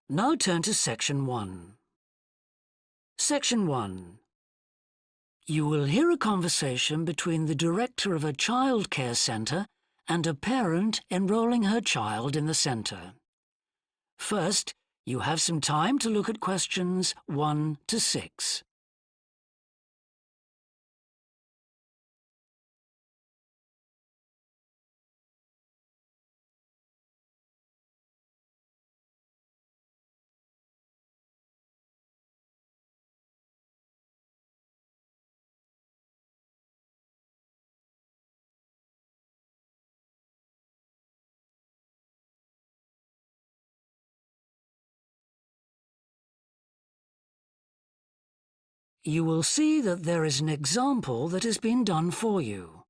Now turn to Section 1. Section 1. You will hear a conversation between the director of a childcare centre and a parent enrolling her child in the centre. First, you have some time to look at questions 1 to 6. You will see that there is an example that has been done for you.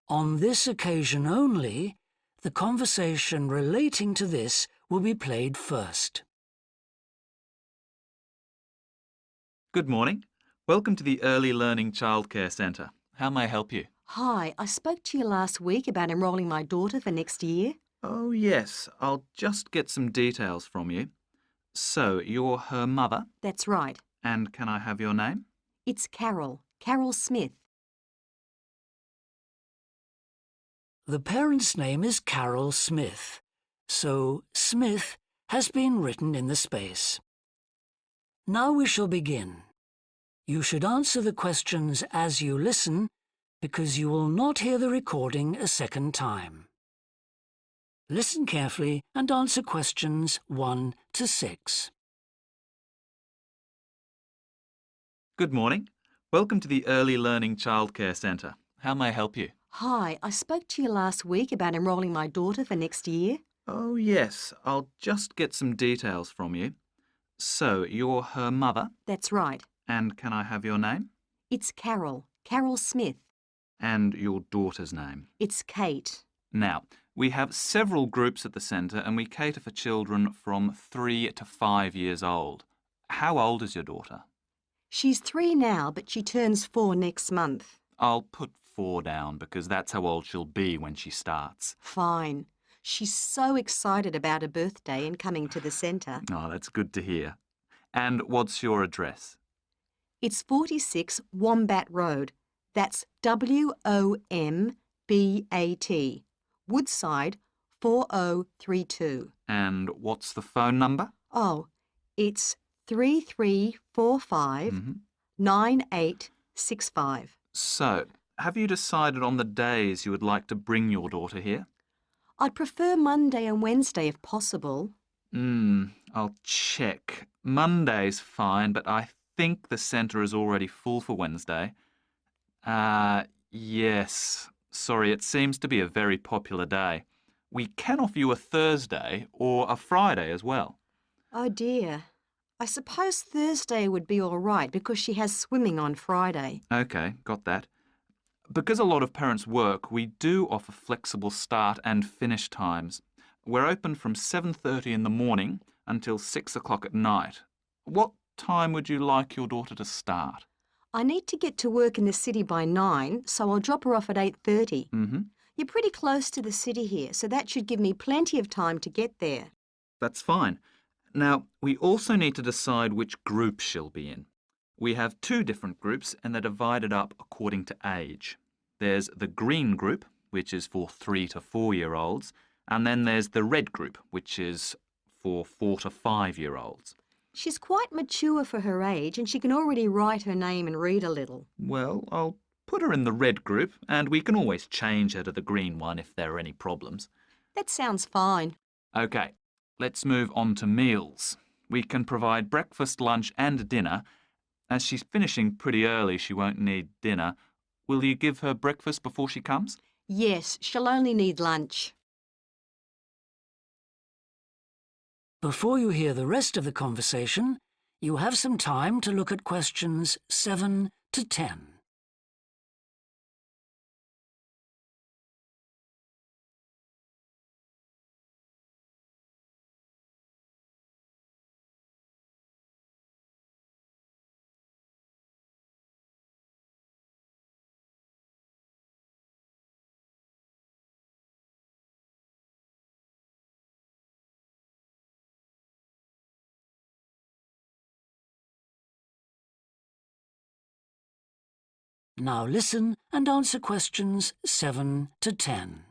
On this occasion only, the conversation relating to this will be played first. Good morning. Welcome to the Early Learning Childcare Centre. How may I help you? Hi, I spoke to you last week about enrolling my daughter for next year. Oh, yes. I'll just get some details from you. So, you're her mother, That's right. and can I have your name? It's Carol Smith. The parent's name is Carol Smith, so Smith has been written in the space. Now we shall begin. You should answer the questions as you listen, because you will not hear the recording a second time. Listen carefully and answer questions 1 to 6. Good morning. Welcome to the Early Learning Childcare Centre. How may I help you? Hi, I spoke to you last week about enrolling my daughter for next year. Oh, yes. I'll just get some details from you. So, you're her mother, That's right. and can I have your name? It's Carol Smith. And your daughter's name. It's Kate. Now, we have several groups at the centre and we cater for children from 3 to 5 years old. How old is your daughter? She's 3 now, but she turns 4 next month. I'll put 4 down because that's how old she'll be when she starts. Fine. She's so excited about her birthday and coming to the centre. Oh, that's good to hear. And what's your address? It's 46 Wombat Road. That's WOMBAT. Woodside 4032. And what's the phone number? Oh, it's 3345 9865. So, have you decided on the days you would like to bring your daughter here? I'd prefer Monday and Wednesday if possible. I'll check. Monday's fine, but I think the centre is already full for Wednesday. Yes. Sorry, it seems to be a very popular day. We can offer you a Thursday or a Friday as well. Oh dear. I suppose Thursday would be all right because she has swimming on Friday. OK, got that. Because a lot of parents work, we do offer flexible start and finish times. We're open from 7:30 in the morning until 6 o'clock at night. What time would you like your daughter to start? I need to get to work in the city by 9, so I'll drop her off at 8:30. You're pretty close to the city here, so that should give me plenty of time to get there. That's fine. Now, we also need to decide which group she'll be in. We have 2 different groups and they're divided up according to age. There's the green group, which is for 3 to 4-year-olds, and then there's the red group, which is for 4 to 5-year-olds. She's quite mature for her age and she can already write her name and read a little. Well, I'll put her in the red group and we can always change her to the green one if there are any problems. That sounds fine. OK, let's move on to meals. We can provide breakfast, lunch and dinner. As she's finishing pretty early, she won't need dinner. Will you give her breakfast before she comes? Yes, she'll only need lunch. Before you hear the rest of the conversation, you have some time to look at questions 7 to 10. Now listen and answer questions 7 to 10.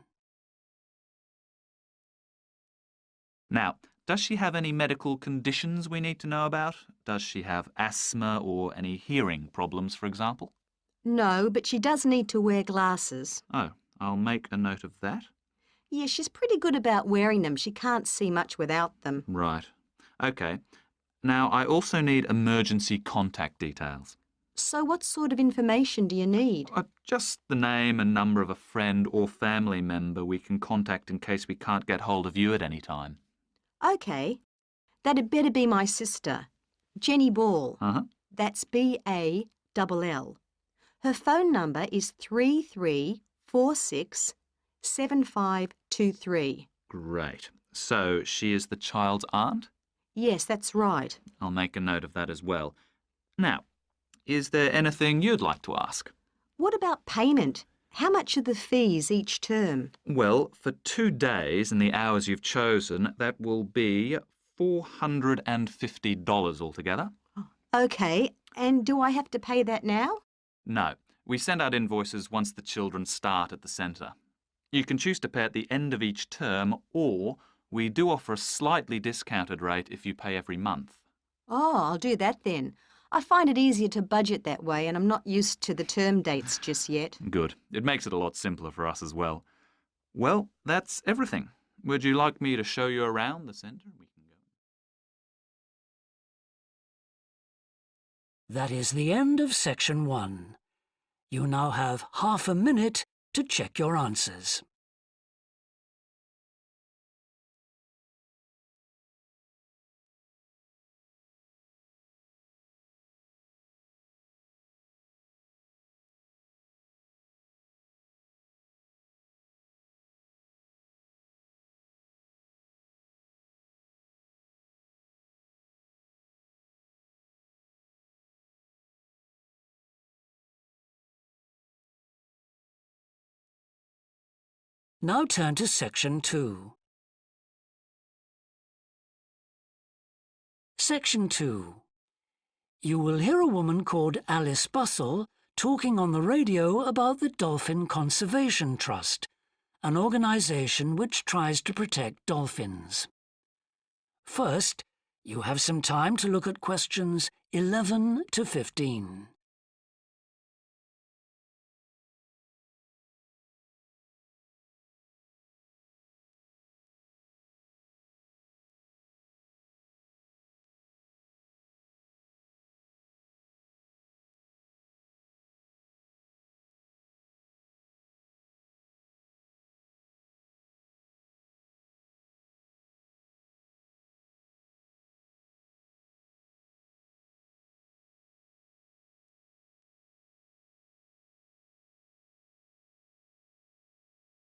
Now, does she have any medical conditions we need to know about? Does she have asthma or any hearing problems, for example? No, but she does need to wear glasses. Oh, I'll make a note of that. Yeah, she's pretty good about wearing them. She can't see much without them. Right. OK. Now, I also need emergency contact details. So what sort of information do you need? Just the name and number of a friend or family member we can contact in case we can't get hold of you at any time. OK. That'd better be my sister, Jenny Ball. Uh-huh. That's B-A-L-L. Her phone number is 33467523. Great. So she is the child's aunt? Yes, that's right. I'll make a note of that as well. Now, is there anything you'd like to ask? What about payment? How much are the fees each term? Well, for 2 days and the hours you've chosen, that will be $450 altogether. OK, and do I have to pay that now? No, we send out invoices once the children start at the centre. You can choose to pay at the end of each term, or we do offer a slightly discounted rate if you pay every month. Oh, I'll do that then. I find it easier to budget that way, and I'm not used to the term dates just yet. Good. It makes it a lot simpler for us as well. Well, that's everything. Would you like me to show you around the centre? We can go. That is the end of section 1. You now have half a minute to check your answers. Now turn to section 2. Section 2. You will hear a woman called Alice Bussell talking on the radio about the Dolphin Conservation Trust, an organisation which tries to protect dolphins. First, you have some time to look at questions 11 to 15.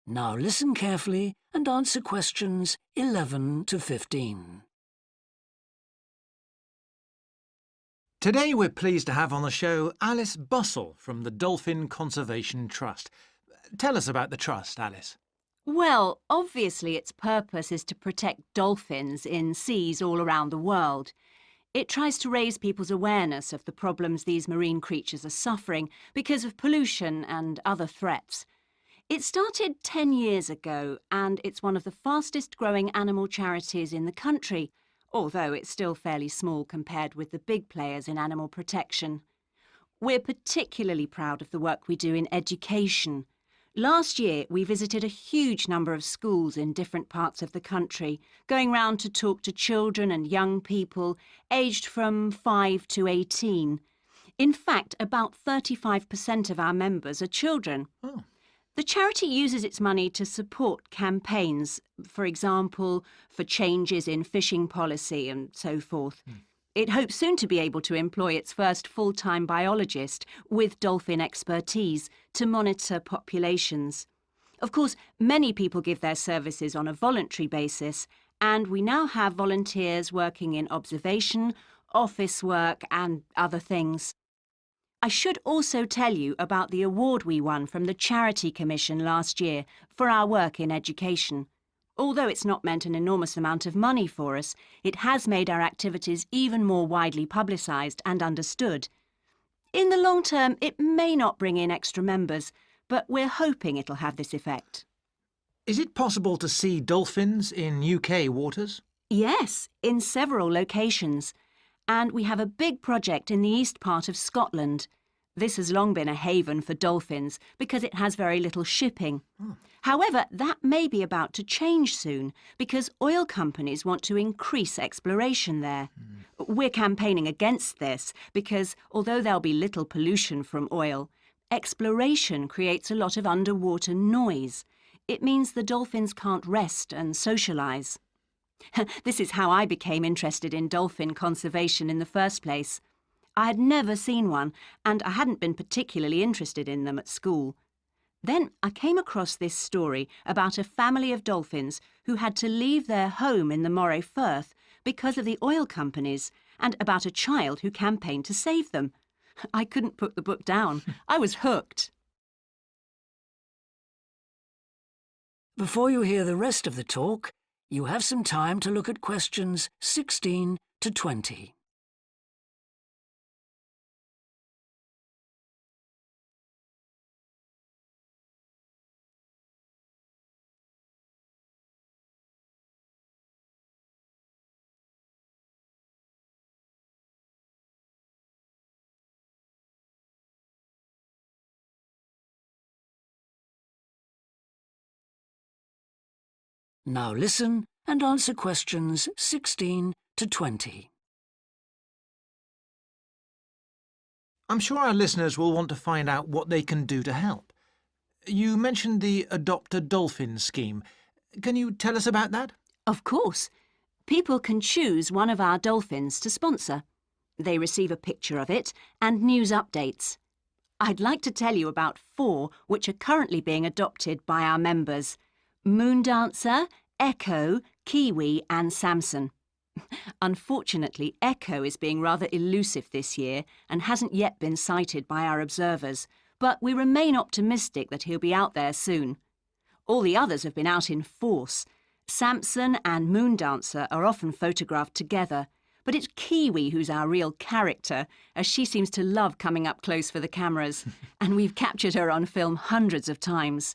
Now listen carefully and answer questions 11 to 15. Today we're pleased to have on the show Alice Bussell from the Dolphin Conservation Trust. Tell us about the trust, Alice. Well, obviously its purpose is to protect dolphins in seas all around the world. It tries to raise people's awareness of the problems these marine creatures are suffering because of pollution and other threats. It started 10 years ago, and it's one of the fastest growing animal charities in the country, although it's still fairly small compared with the big players in animal protection. We're particularly proud of the work we do in education. Last year, we visited a huge number of schools in different parts of the country, going round to talk to children and young people aged from 5 to 18. In fact, about 35% of our members are children. Oh. The charity uses its money to support campaigns, for example, for changes in fishing policy and so forth. It hopes soon to be able to employ its first full-time biologist with dolphin expertise to monitor populations. Of course, many people give their services on a voluntary basis, and we now have volunteers working in observation, office work and other things. I should also tell you about the award we won from the Charity Commission last year for our work in education. Although it's not meant an enormous amount of money for us, it has made our activities even more widely publicised and understood. In the long term, it may not bring in extra members, but we're hoping it'll have this effect. Is it possible to see dolphins in UK waters? Yes, in several locations. And we have a big project in the east part of Scotland. This has long been a haven for dolphins because it has very little shipping. However, that may be about to change soon because oil companies want to increase exploration there. We're campaigning against this because although there'll be little pollution from oil, exploration creates a lot of underwater noise. It means the dolphins can't rest and socialise. This is how I became interested in dolphin conservation in the first place. I had never seen one, and I hadn't been particularly interested in them at school. Then I came across this story about a family of dolphins who had to leave their home in the Moray Firth because of the oil companies, and about a child who campaigned to save them. I couldn't put the book down. I was hooked. Before you hear the rest of the talk, you have some time to look at questions 16 to 20. Now listen and answer questions 16 to 20. I'm sure our listeners will want to find out what they can do to help. You mentioned the Adopt a Dolphin scheme. Can you tell us about that? Of course. People can choose one of our dolphins to sponsor. They receive a picture of it and news updates. I'd like to tell you about 4 which are currently being adopted by our members: Moondancer, Echo, Kiwi and Samson. Unfortunately, Echo is being rather elusive this year and hasn't yet been sighted by our observers, but we remain optimistic that he'll be out there soon. All the others have been out in force. Samson and Moondancer are often photographed together, but it's Kiwi who's our real character, as she seems to love coming up close for the cameras, and we've captured her on film hundreds of times.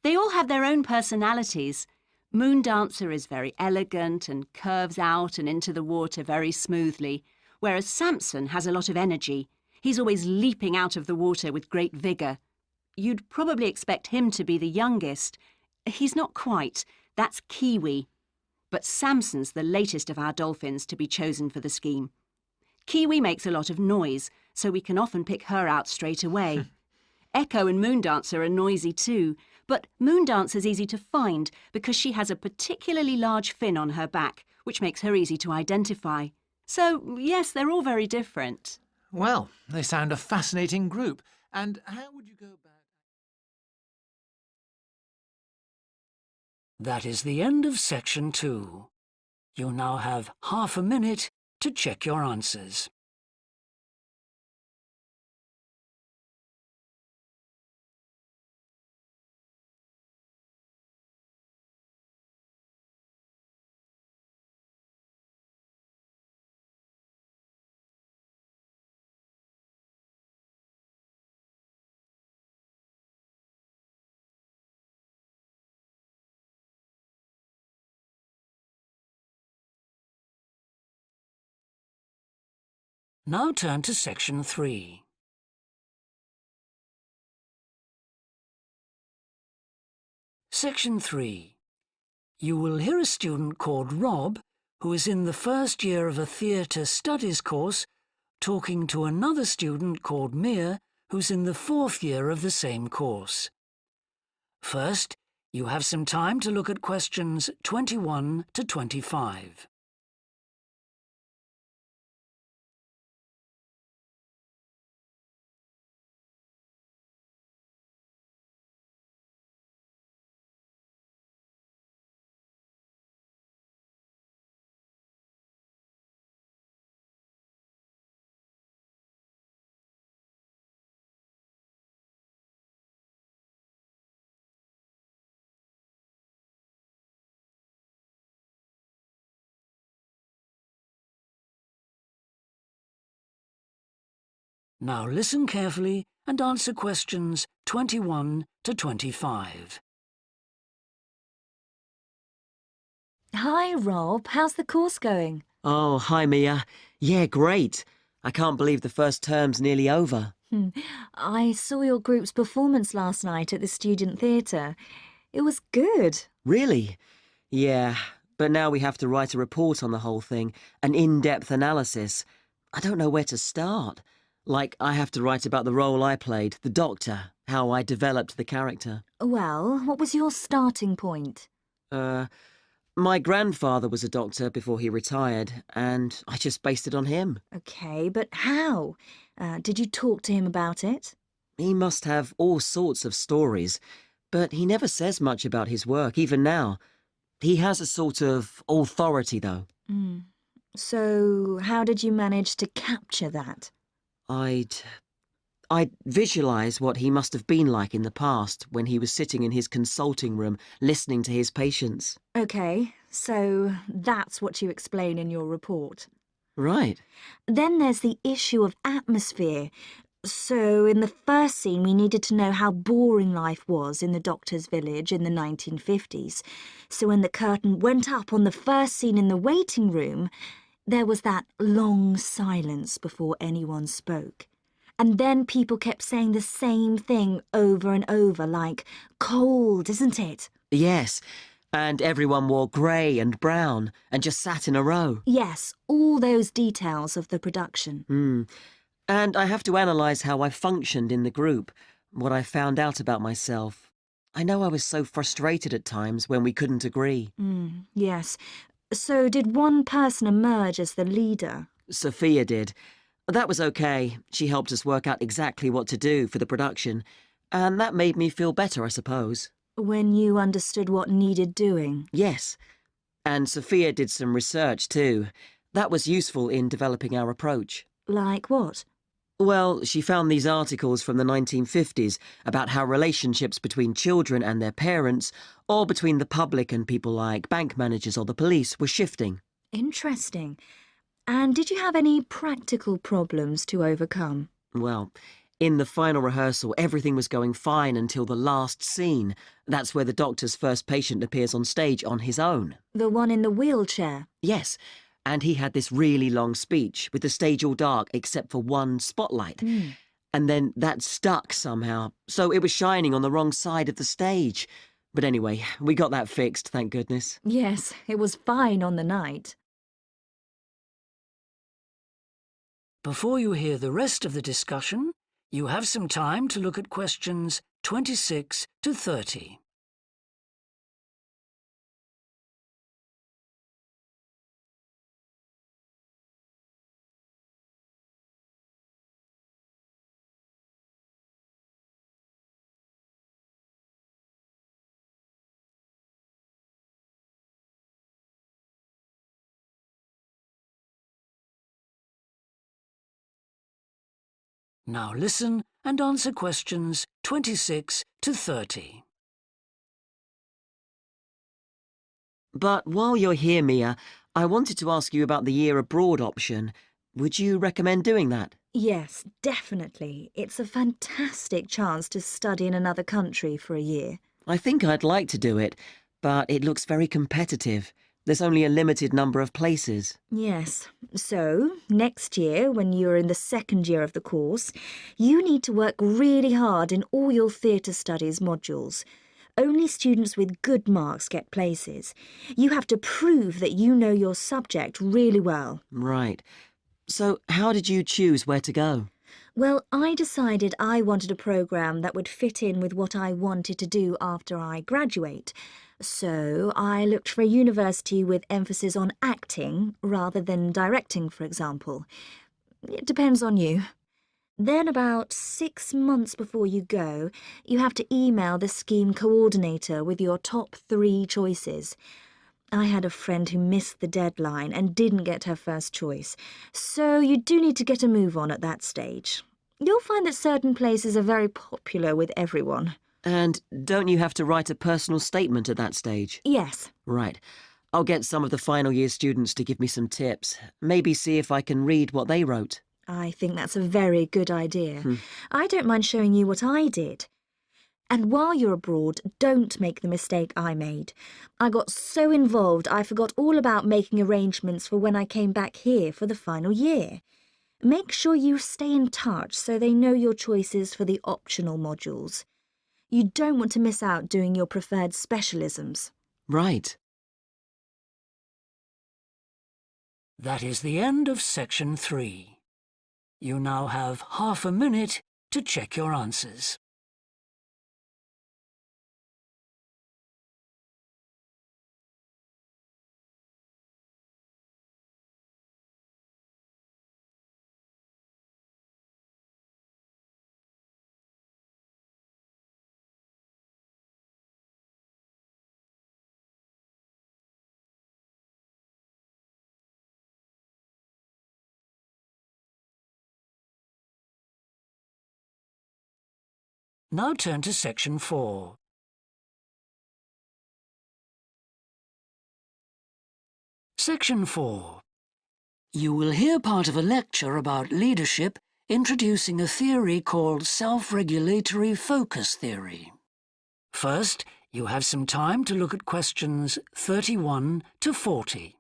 They all have their own personalities. Moondancer is very elegant and curves out and into the water very smoothly, whereas Samson has a lot of energy. He's always leaping out of the water with great vigour. You'd probably expect him to be the youngest. He's not quite. That's Kiwi. But Samson's the latest of our dolphins to be chosen for the scheme. Kiwi makes a lot of noise, so we can often pick her out straight away. Echo and Moondancer are noisy too, but Moondancer's easy to find because she has a particularly large fin on her back, which makes her easy to identify. So, yes, they're all very different. Well, they sound a fascinating group. And how would you go about... That is the end of section 2. You now have half a minute to check your answers. Now turn to section 3. Section 3. You will hear a student called Rob, who is in the first year of a theatre studies course, talking to another student called Mia, who's in the 4th year of the same course. First, you have some time to look at questions 21 to 25. Now listen carefully and answer questions 21 to 25. Hi, Rob. How's the course going? Oh, hi, Mia. Yeah, great. I can't believe the first term's nearly over. I saw your group's performance last night at the student theatre. It was good. Really? Yeah, but now we have to write a report on the whole thing, an in-depth analysis. I don't know where to start. Like, I have to write about the role I played, the doctor, how I developed the character. Well, what was your starting point? My grandfather was a doctor before he retired, and I just based it on him. Okay, but how? Did you talk to him about it? He must have all sorts of stories, but he never says much about his work, even now. He has a sort of authority, though. So, how did you manage to capture that? I'd visualise what he must have been like in the past when he was sitting in his consulting room listening to his patients. Okay, so that's what you explain in your report. Right. Then there's the issue of atmosphere. So, in the first scene, we needed to know how boring life was in the doctor's village in the 1950s. So when the curtain went up on the first scene in the waiting room, there was that long silence before anyone spoke. And then people kept saying the same thing over and over, like, cold, isn't it? Yes, and everyone wore grey and brown and just sat in a row. Yes, all those details of the production. And I have to analyse how I functioned in the group, what I found out about myself. I know I was so frustrated at times when we couldn't agree. Yes. So did one person emerge as the leader? Sophia did. That was okay. She helped us work out exactly what to do for the production, and that made me feel better, I suppose. When you understood what needed doing? Yes. And Sophia did some research too. That was useful in developing our approach. Like what? Well, she found these articles from the 1950s about how relationships between children and their parents, or between the public and people like bank managers or the police, were shifting. Interesting. And did you have any practical problems to overcome? Well, in the final rehearsal, everything was going fine until the last scene. That's where the doctor's first patient appears on stage on his own. The one in the wheelchair? Yes. And he had this really long speech with the stage all dark except for one spotlight. And then that stuck somehow, so it was shining on the wrong side of the stage. But anyway, we got that fixed, thank goodness. Yes, it was fine on the night. Before you hear the rest of the discussion, you have some time to look at questions 26 to 30. Now listen and answer questions 26 to 30. But while you're here, Mia, I wanted to ask you about the year abroad option. Would you recommend doing that? Yes, definitely. It's a fantastic chance to study in another country for a year. I think I'd like to do it, but it looks very competitive. There's only a limited number of places. Yes. So, next year, when you're in the second year of the course, you need to work really hard in all your theatre studies modules. Only students with good marks get places. You have to prove that you know your subject really well. Right. So how did you choose where to go? Well, I decided I wanted a programme that would fit in with what I wanted to do after I graduate. So I looked for a university with emphasis on acting rather than directing, for example. It depends on you. Then about 6 months before you go, you have to email the scheme coordinator with your top 3 choices. I had a friend who missed the deadline and didn't get her first choice, so you do need to get a move on at that stage. You'll find that certain places are very popular with everyone. And don't you have to write a personal statement at that stage? Yes. Right. I'll get some of the final year students to give me some tips. Maybe see if I can read what they wrote. I think that's a very good idea. I don't mind showing you what I did. And while you're abroad, don't make the mistake I made. I got so involved I forgot all about making arrangements for when I came back here for the final year. Make sure you stay in touch so they know your choices for the optional modules. You don't want to miss out doing your preferred specialisms. Right. That is the end of section 3. You now have half a minute to check your answers. Now turn to section 4. Section 4. You will hear part of a lecture about leadership introducing a theory called self-regulatory focus theory. First, you have some time to look at questions 31 to 40.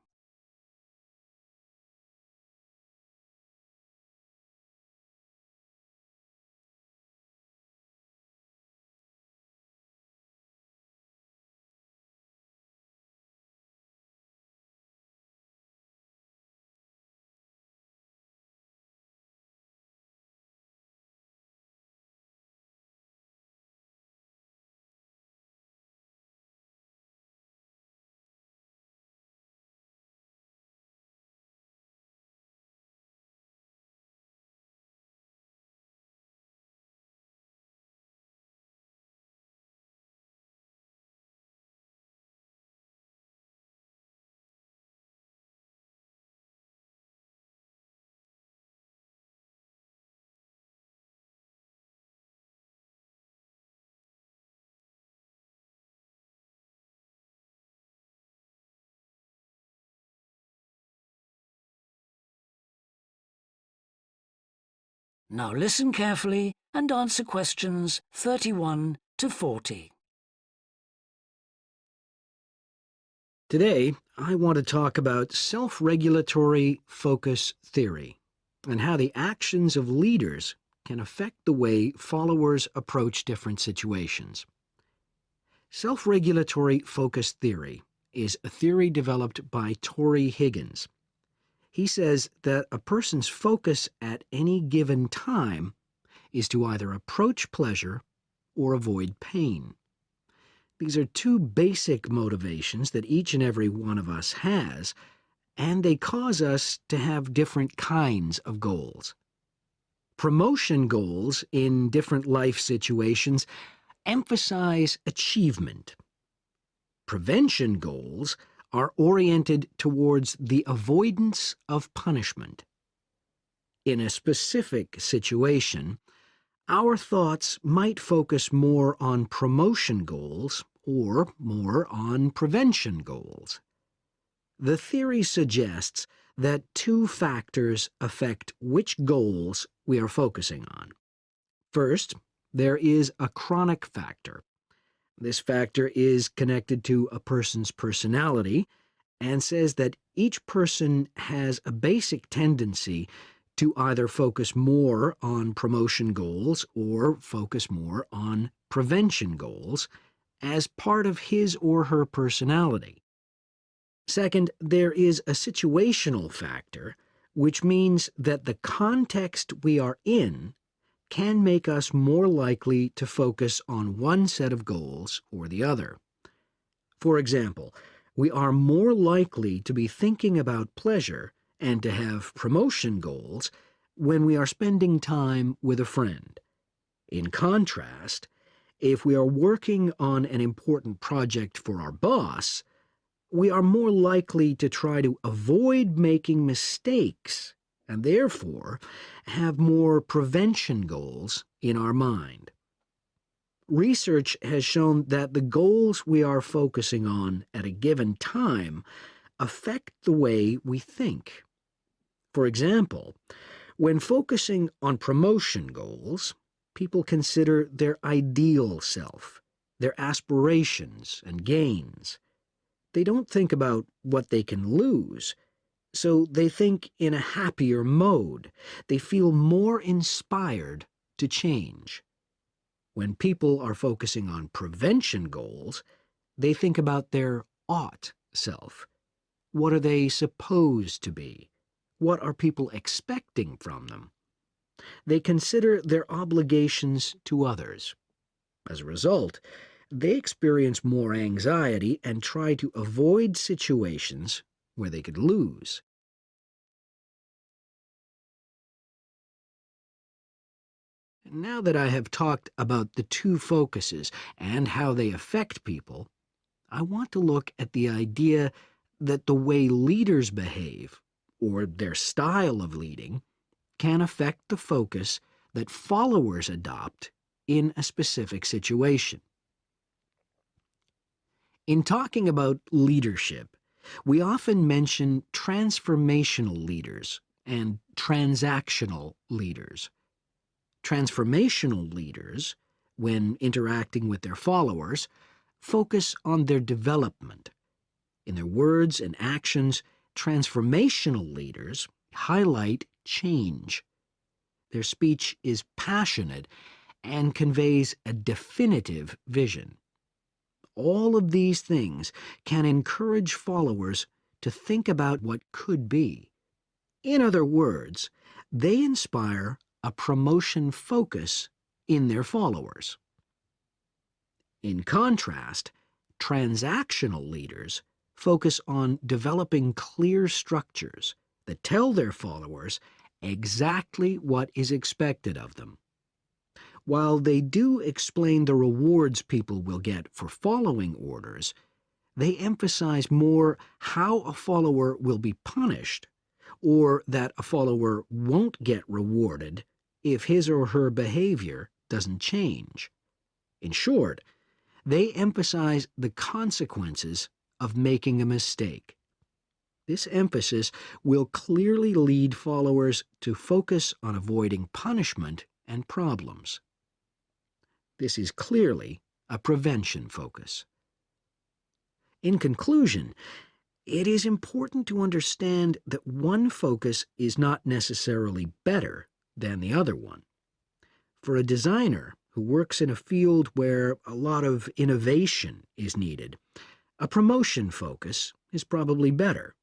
Now listen carefully and answer questions 31 to 40. Today, I want to talk about self-regulatory focus theory and how the actions of leaders can affect the way followers approach different situations. Self-regulatory focus theory is a theory developed by Torrey Higgins. He says that a person's focus at any given time is to either approach pleasure or avoid pain. These are two basic motivations that each and every one of us has, and they cause us to have different kinds of goals. Promotion goals in different life situations emphasize achievement. Prevention goals are oriented towards the avoidance of punishment. In a specific situation, our thoughts might focus more on promotion goals or more on prevention goals. The theory suggests that two factors affect which goals we are focusing on. First, there is a chronic factor. This factor is connected to a person's personality and says that each person has a basic tendency to either focus more on promotion goals or focus more on prevention goals as part of his or her personality. Second, there is a situational factor, which means that the context we are in can make us more likely to focus on one set of goals or the other. For example, we are more likely to be thinking about pleasure and to have promotion goals when we are spending time with a friend. In contrast, if we are working on an important project for our boss, we are more likely to try to avoid making mistakes and therefore have more prevention goals in our mind. Research has shown that the goals we are focusing on at a given time affect the way we think. For example, When focusing on promotion goals, people consider their ideal self, their aspirations and gains. They don't think about what they can lose, so they think in a happier mode. They feel more inspired to change. When people are focusing on prevention goals, they think about their ought self. What are they supposed to be? What are people expecting from them? They consider their obligations to others. As a result, they experience more anxiety and try to avoid situations where they could lose. Now that I have talked about the two focuses and how they affect people, I want to look at the idea that the way leaders behave, or their style of leading, can affect the focus that followers adopt in a specific situation. In talking about leadership, we often mention transformational leaders and transactional leaders. Transformational leaders, when interacting with their followers, focus on their development. In their words and actions, transformational leaders highlight change. Their speech is passionate and conveys a definitive vision. All of these things can encourage followers to think about what could be. In other words, they inspire a promotion focus in their followers. In contrast, transactional leaders focus on developing clear structures that tell their followers exactly what is expected of them. While they do explain the rewards people will get for following orders, they emphasize more how a follower will be punished, or that a follower won't get rewarded if his or her behavior doesn't change. In short, they emphasize the consequences of making a mistake. This emphasis will clearly lead followers to focus on avoiding punishment and problems. This is clearly a prevention focus. In conclusion, it is important to understand that one focus is not necessarily better than the other one. For a designer who works in a field where a lot of innovation is needed, a promotion focus is probably better.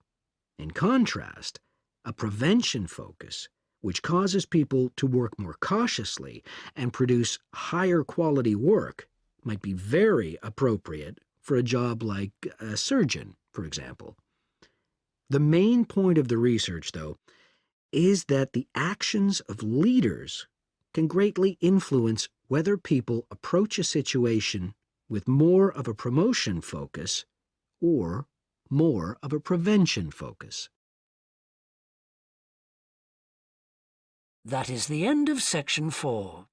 In contrast, a prevention focus, which causes people to work more cautiously and produce higher quality work, might be very appropriate for a job like a surgeon, for example. The main point of the research, though, is that the actions of leaders can greatly influence whether people approach a situation with more of a promotion focus or more of a prevention focus. That is the end of section 4.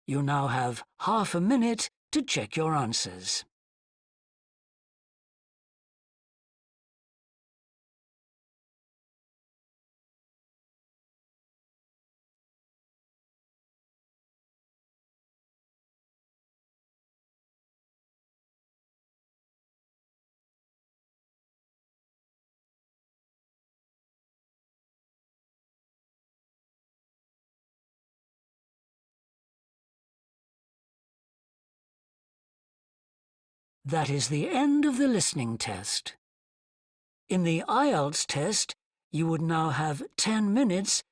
You now have half a minute to check your answers. That is the end of the listening test. In the IELTS test, you would now have 10 minutes